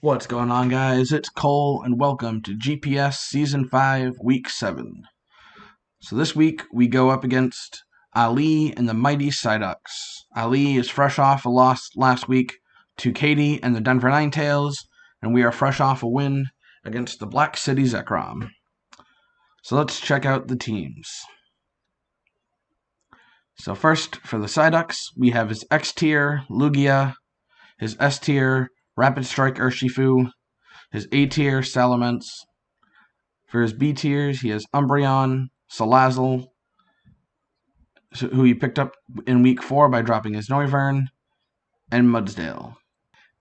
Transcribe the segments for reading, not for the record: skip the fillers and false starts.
What's going on, guys? It's Cole, and welcome to GPS Season 5, Week 7. So this week, we go up against Ali and the Mighty Psyducks. Ali is fresh off a loss last week to Katie and the Denver Ninetales, and we are fresh off a win against the Black City Zekrom. So let's check out the teams. So first, for the Psyducks, we have his X tier, Lugia, his S tier, Rapid Strike Urshifu, his A tier, Salamence. For his B tiers, he has Umbreon, Salazzle, who he picked up in Week 4 by dropping his Noivern, and Mudsdale.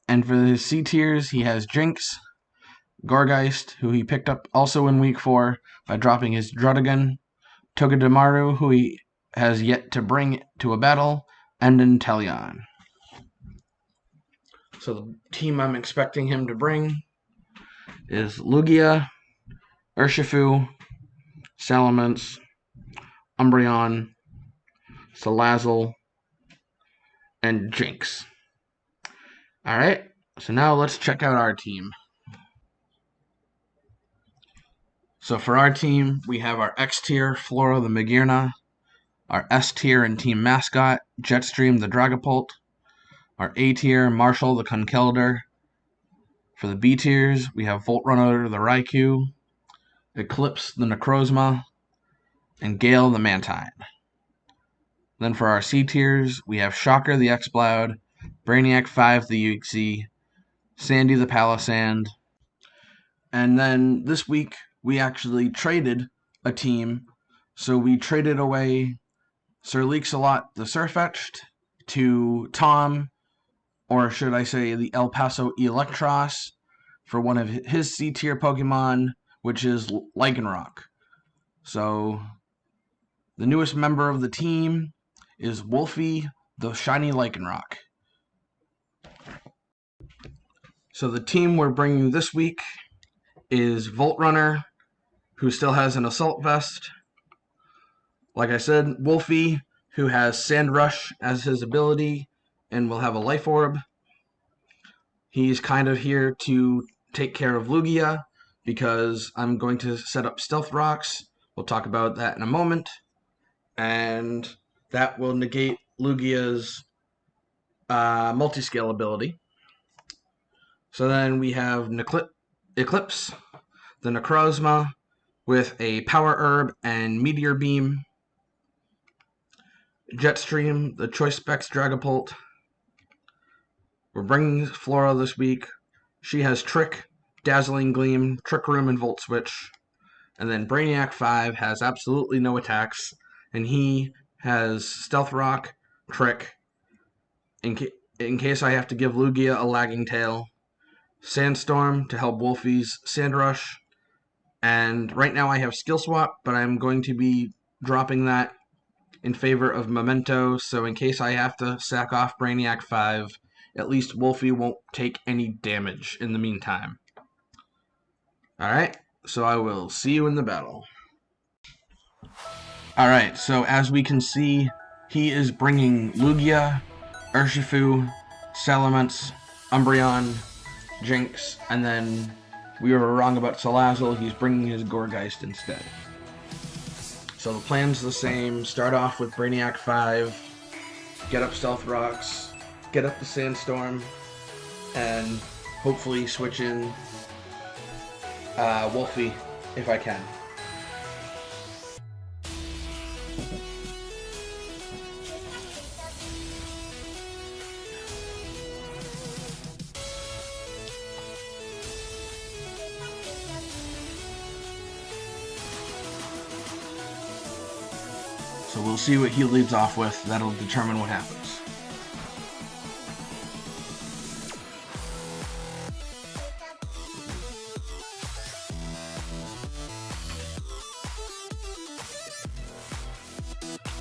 And for his C tiers, he has Jynx, Gourgeist, who he picked up also in Week 4 by dropping his Druddigon, Togedemaru, who he has yet to bring to a battle, and Inteleon. So the team I'm expecting him to bring is Lugia, Urshifu, Salamence, Umbreon, Salazzle, and Jynx. Alright, so now let's check out our team. So for our team, we have our X tier, Flora the Magearna, our S tier and team mascot, Jetstream the Dragapult, our A tier, Marshall the Conkeldurr. For the B tiers, we have Voltrunner the Raikou, Eclipse the Necrozma, and Gale the Mantine. Then for our C tiers, we have Shocker the Exploud, Brainiac 5 the Uxie, Sandy the Palisand. And then this week, we actually traded a team. So we traded away Sir Leaks-a-Lot the Sirfetch'd to Tom, or should I say the El Paso Electros, for one of his C-tier Pokemon, which is Lycanroc. So the newest member of the team is Wolfie, the shiny Lycanroc. So the team we're bringing this week is Voltrunner, who still has an Assault Vest. Like I said, Wolfie, who has Sand Rush as his ability and will have a Life Orb. He's kind of here to take care of Lugia, because I'm going to set up Stealth Rocks. We'll talk about that in a moment. And that will negate Lugia's multi-scale ability. So then we have Eclipse, the Necrozma, with a Power Herb and Meteor Beam. Jetstream, the Choice Specs Dragapult. We're bringing Flora this week. She has Trick, Dazzling Gleam, Trick Room, and Volt Switch. And then Brainiac 5 has absolutely no attacks, and he has Stealth Rock, Trick, in case I have to give Lugia a Lagging Tail, Sandstorm to help Wolfie's Sand Rush, and right now I have Skill Swap, but I'm going to be dropping that in favor of Memento, so in case I have to sack off Brainiac 5, at least Wolfie won't take any damage in the meantime. Alright, so I will see you in the battle. Alright, so as we can see, he is bringing Lugia, Urshifu, Salamence, Umbreon, Jynx, and then we were wrong about Salazzle. He's bringing his Gourgeist instead. So the plan's the same. Start off with Brainiac 5, get up Stealth Rocks, get up the Sandstorm, and hopefully switch in Wolfie if I can. So we'll see what he leads off with. That'll determine what happens.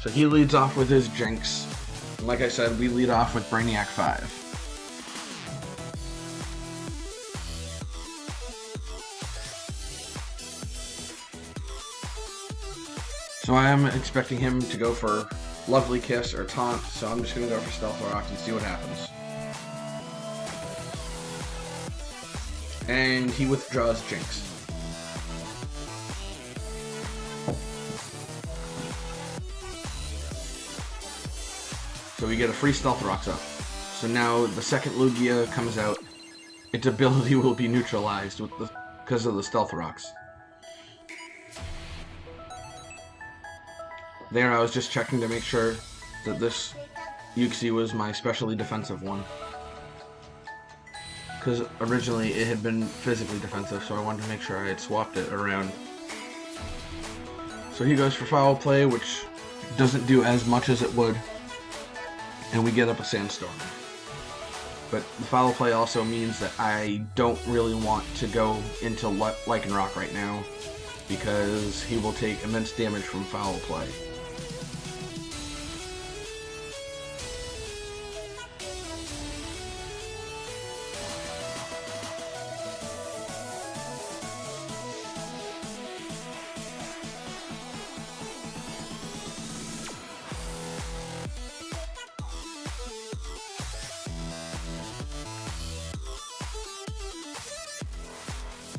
So he leads off with his Jynx. And like I said, we lead off with Brainiac 5. So I am expecting him to go for Lovely Kiss or Taunt, so I'm just going to go for Stealth Rock and see what happens. And he withdraws Jynx. So we get a free Stealth Rocks up. So now the second Lugia comes out, its ability will be neutralized because of the Stealth Rocks. There, I was just checking to make sure that this Uxie was my specially defensive one. Because originally it had been physically defensive, so I wanted to make sure I had swapped it around. So he goes for Foul Play, which doesn't do as much as it would. And we get up a Sandstorm. But the Foul Play also means that I don't really want to go into Lycanroc right now, because he will take immense damage from Foul Play.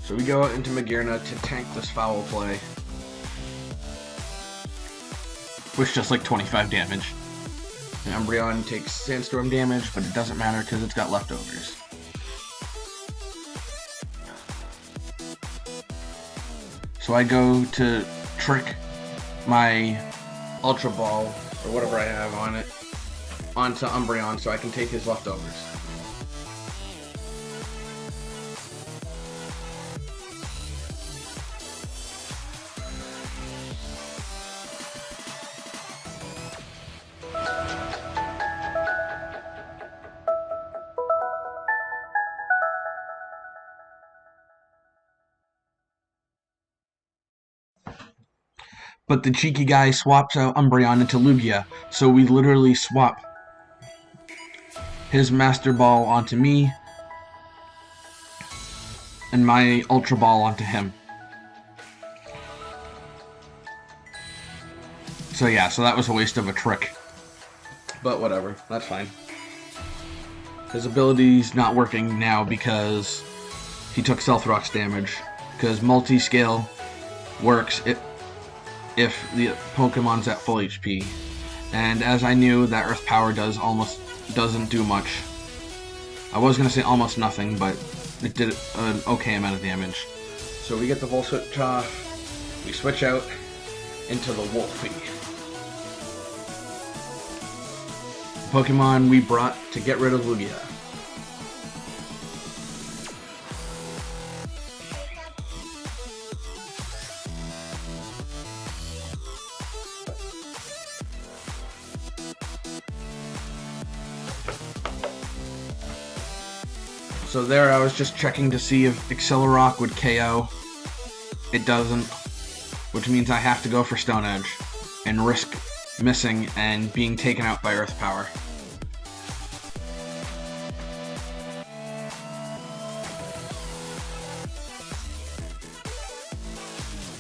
So we go out into Magearna to tank this Foul Play, which does like 25 damage. And Umbreon takes Sandstorm damage, but it doesn't matter because it's got leftovers. So I go to trick my Ultra Ball, or whatever I have on it, onto Umbreon so I can take his leftovers. But the cheeky guy swaps out Umbreon into Lugia, so we literally swap his Master Ball onto me, and my Ultra Ball onto him. So yeah, so that was a waste of a trick. But whatever, that's fine. His ability's not working now because he took Stealth Rocks damage, because multi-scale works if the Pokemon's at full HP. And as I knew that Earth Power doesn't do much. I was going to say almost nothing, but it did an okay amount of damage. So we get the Volt Switch off, we switch out into the Wolfie. Pokemon we brought to get rid of Lugia. So there I was just checking to see if Accelerock would KO. It doesn't, which means I have to go for Stone Edge and risk missing and being taken out by Earth Power.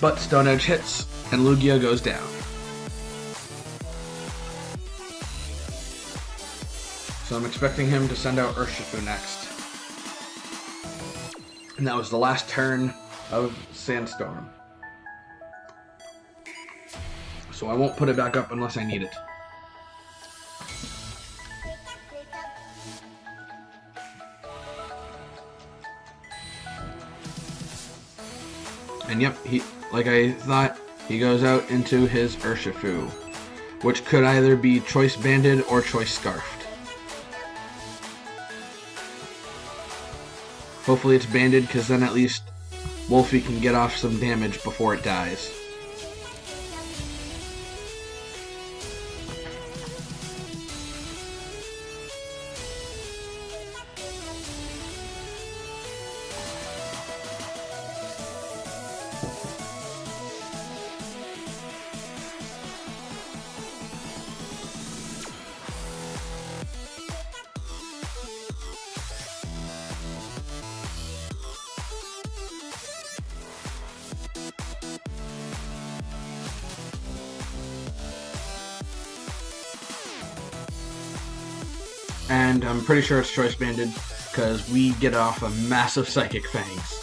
But Stone Edge hits and Lugia goes down. So I'm expecting him to send out Urshifu next. And that was the last turn of Sandstorm. So I won't put it back up unless I need it. And yep, like I thought, he goes out into his Urshifu, which could either be Choice Banded or Choice Scarfed. Hopefully it's banded, because then at least Wolfie can get off some damage before it dies. And I'm pretty sure it's Choice Banded, because we get off a massive Psychic Fangs.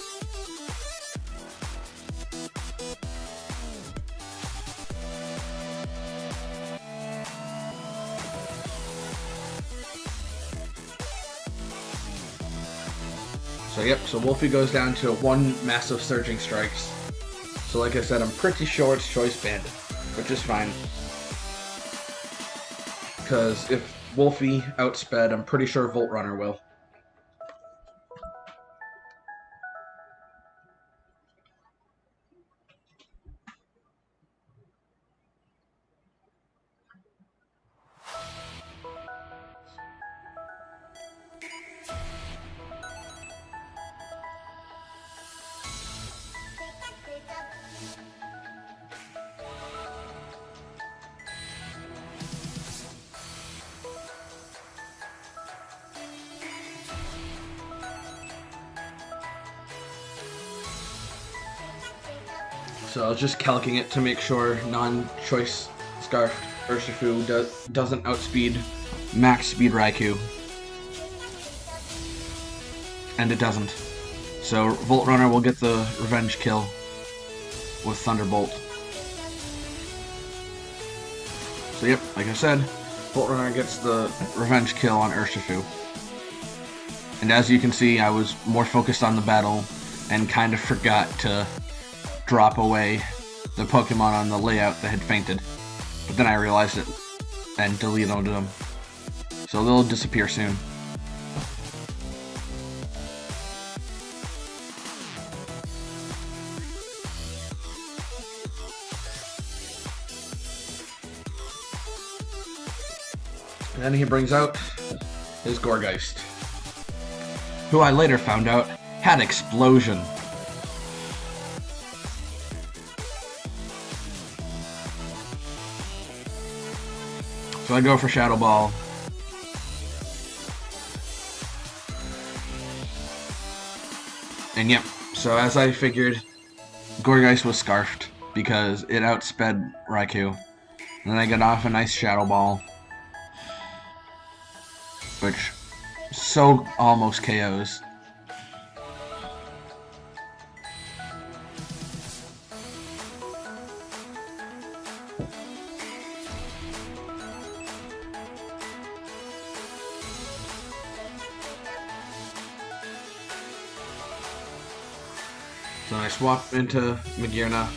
So yep, so Wolfie goes down to 1 massive Surging Strikes. So like I said, I'm pretty sure it's Choice Banded, which is fine. Because if Wolfie outsped, I'm pretty sure Volt Runner will. So I was just calcing it to make sure non-choice Scarf Urshifu doesn't outspeed max speed Raikou. And it doesn't. So Volt Runner will get the revenge kill with Thunderbolt. So yep, like I said, Volt Runner gets the revenge kill on Urshifu. And as you can see, I was more focused on the battle and kind of forgot to drop away the Pokemon on the layout that had fainted. But then I realized it and deleted them. So they'll disappear soon. And then he brings out his Gourgeist, who I later found out had Explosion. So I go for Shadow Ball. And yep, so as I figured, Gourgeist was Scarfed because it outsped Raikou. And then I get off a nice Shadow Ball, which so almost KOs. So I swap into Magearna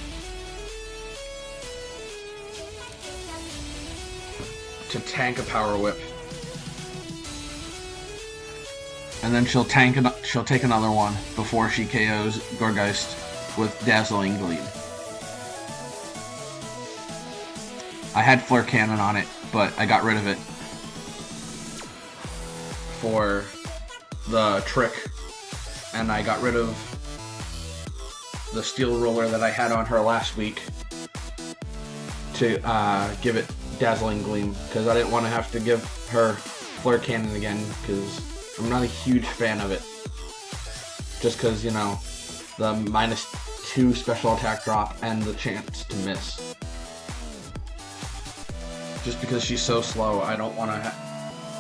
to tank a Power Whip. And then she'll take another one before she KOs Gourgeist with Dazzling Gleam. I had Flare Cannon on it, but I got rid of it for the trick, and I got rid of the Steel Roller that I had on her last week to give it Dazzling Gleam, because I didn't want to have to give her Flare Cannon again, because I'm not a huge fan of it. Just because, you know, the -2 special attack drop and the chance to miss. Just because she's so slow, I don't want to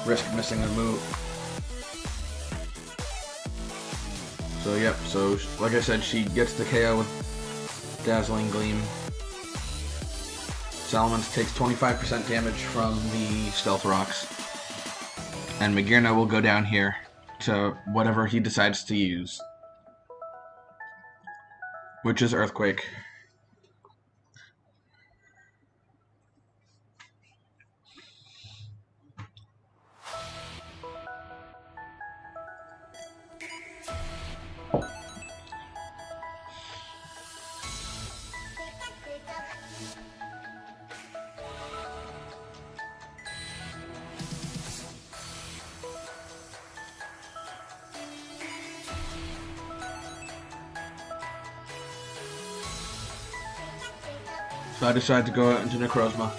risk missing a move. So yep, so like I said, she gets the KO with Dazzling Gleam. Salamence takes 25% damage from the Stealth Rocks. And Magearna will go down here to whatever he decides to use, which is Earthquake. So I decided to go out into Necrozma,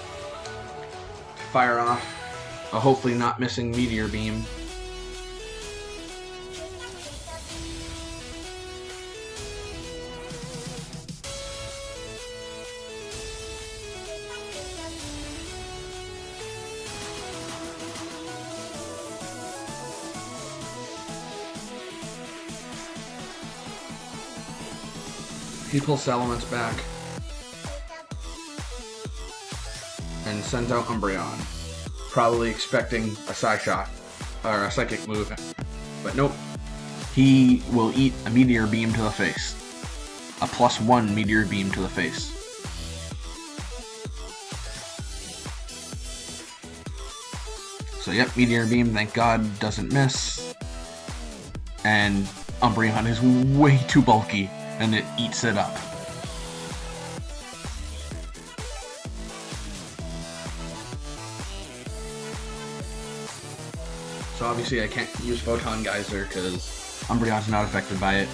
fire off a hopefully not missing Meteor Beam. He pulls Salamence back and sends out Umbreon, probably expecting a Psy-Shot or a Psychic move, but nope. He will eat a Meteor Beam to the face, a +1 Meteor Beam to the face. So yep, Meteor Beam, thank God, doesn't miss. And Umbreon is way too bulky, and it eats it up. So obviously I can't use Photon Geyser because Umbreon's not affected by it.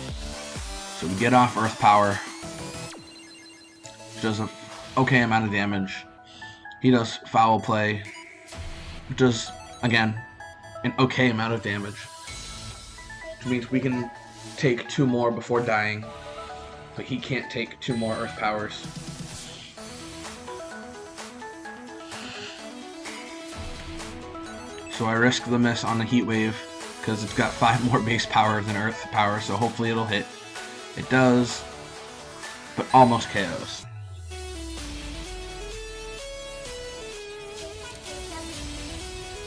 So we get off Earth Power. Which does an okay amount of damage. He does Foul Play, which does, again, an okay amount of damage. Which means we can take 2 more before dying, but he can't take 2 more Earth Powers. So I risk the miss on the Heat Wave, because it's got 5 more base power than Earth Power, so hopefully it'll hit. It does, but almost KOs.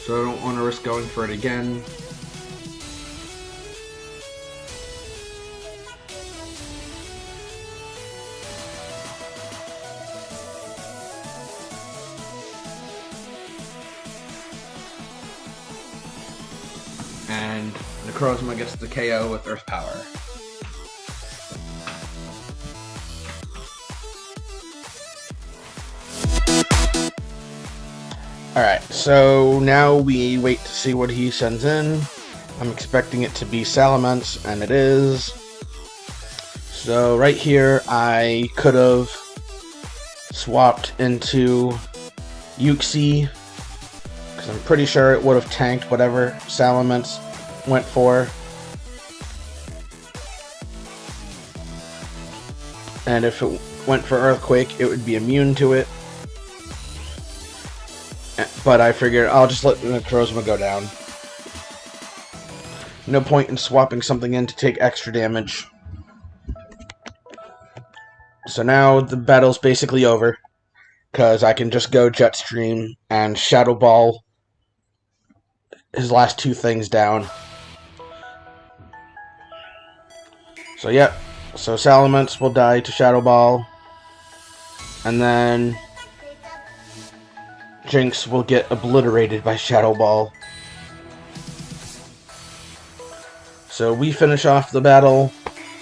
So I don't want to risk going for it again. And Necrozma gets the KO with Earth Power. Alright, so now we wait to see what he sends in. I'm expecting it to be Salamence, and it is. So right here, I could have swapped into Uxie, because I'm pretty sure it would have tanked whatever Salamence went for. And if it went for Earthquake, it would be immune to it. But I figured I'll just let Necrozma go down. No point in swapping something in to take extra damage. So now the battle's basically over, because I can just go Jetstream and Shadow Ball his last 2 things down. So yep, so Salamence will die to Shadow Ball, and then Jynx will get obliterated by Shadow Ball. So we finish off the battle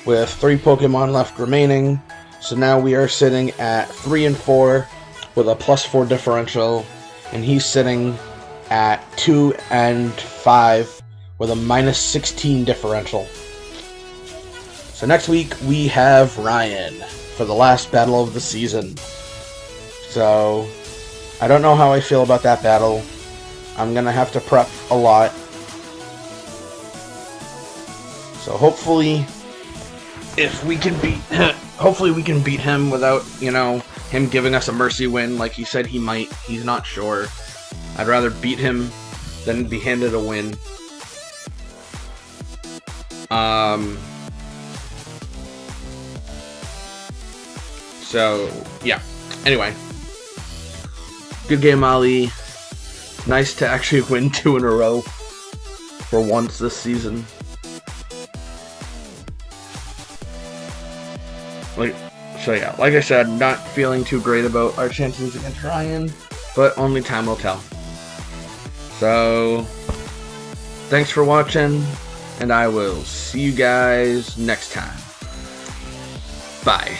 with 3 Pokemon left remaining. So now we are sitting at 3 and 4 with a +4 differential, and he's sitting at 2 and 5 with a -16 differential. So next week we have Ryan for the last battle of the season. So I don't know how I feel about that battle. I'm gonna have to prep a lot. So hopefully, if we can beat, hopefully we can beat him without, you know, him giving us a mercy win like he said he might. He's not sure. I'd rather beat him than be handed a win. So yeah. Anyway. Good game, Ali. Nice to actually win 2 in a row for once this season. So yeah, like I said, not feeling too great about our chances against Ryan, but only time will tell. So, thanks for watching, and I will see you guys next time. Bye.